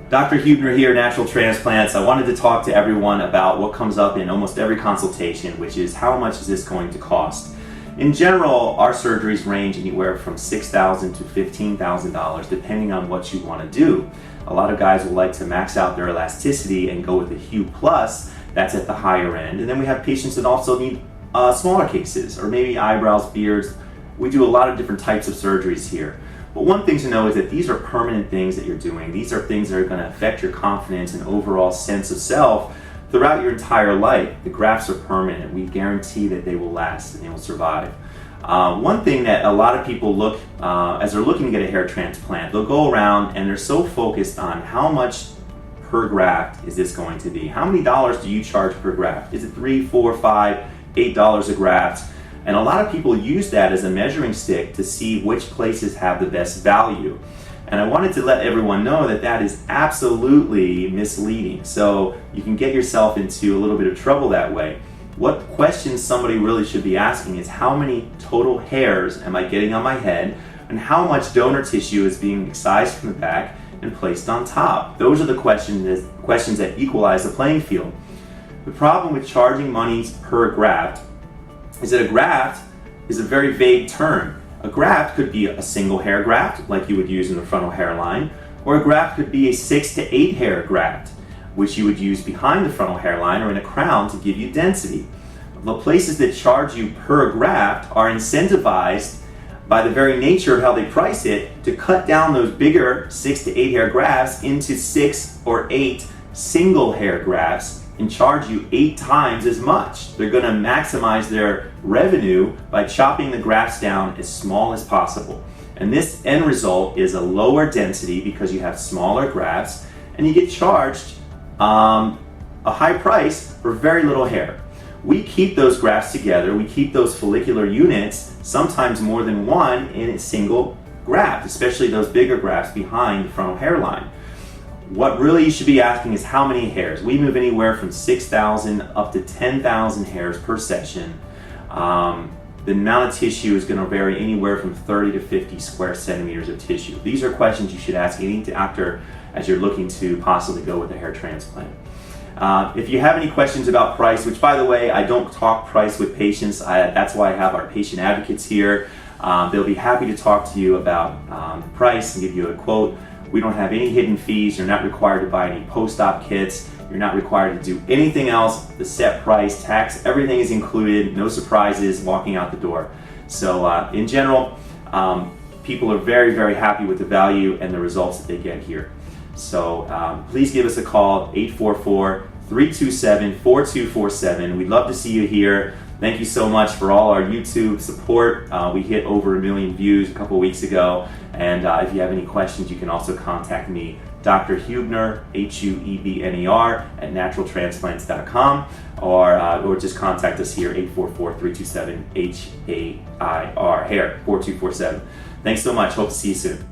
Dr. Huebner here, Natural Transplants. I wanted to talk to everyone about what comes up in almost every consultation, which is how much is this going to cost? In general, our surgeries range anywhere from $6,000 to $15,000 depending on what you want to do. A lot of guys will like to max out their elasticity and go with a Hue Plus, that's at the higher end. And then we have patients that also need smaller cases, or maybe eyebrows, beards. We do a lot of different types of surgeries here. But one thing to know is that these are permanent things that you're doing. These are things that are going to affect your confidence and overall sense of self throughout your entire life. The grafts are permanent. We guarantee that they will last and they will survive. One thing that a lot of people look, as they're looking to get a hair transplant, they'll go around and they're so focused on how much per graft is this going to be. How many dollars do you charge per graft? Is it $3, $4, $5, $8 a graft? And a lot of people use that as a measuring stick to see which places have the best value. And I wanted to let everyone know that that is absolutely misleading. So you can get yourself into a little bit of trouble that way. What questions somebody really should be asking is how many total hairs am I getting on my head, and how much donor tissue is being excised from the back and placed on top. Those are the questions that equalize the playing field. The problem with charging money per graft is that a graft is a very vague term. A graft could be a single hair graft, like you would use in the frontal hairline, or a graft could be a 6 to 8 hair graft, which you would use behind the frontal hairline or in a crown to give you density. The places that charge you per graft are incentivized by the very nature of how they price it to cut down those bigger 6 to 8 hair grafts into 6 or 8 single hair grafts and charge you 8 times as much. They're going to maximize their revenue by chopping the grafts down as small as possible. And this end result is a lower density because you have smaller grafts, and you get charged a high price for very little hair. We keep those grafts together, we keep those follicular units, sometimes more than one in a single graft, especially those bigger grafts behind the frontal hairline. What really you should be asking is how many hairs. We move anywhere from 6,000 up to 10,000 hairs per session. The amount of tissue is going to vary anywhere from 30 to 50 square centimeters of tissue. These are questions you should ask any doctor as you're looking to possibly go with a hair transplant. If you have any questions about price, which by the way, I don't talk price with patients, that's why I have our patient advocates here. They'll be happy to talk to you about the price and give you a quote. We don't have any hidden fees. You're not required to buy any post-op kits. You're not required to do anything else. The set price, tax, everything is included. No surprises walking out the door. So in general, people are very, very happy with the value and the results that they get here. So please give us a call, 844-327-4247. We'd love to see you here. Thank you so much for all our YouTube support. We hit over 1 million views a couple weeks ago. And if you have any questions, you can also contact me, Dr. Huebner, Huebner, at naturaltransplants.com, or just contact us here, 844-327-HAIR, hair, 4247. Thanks so much. Hope to see you soon.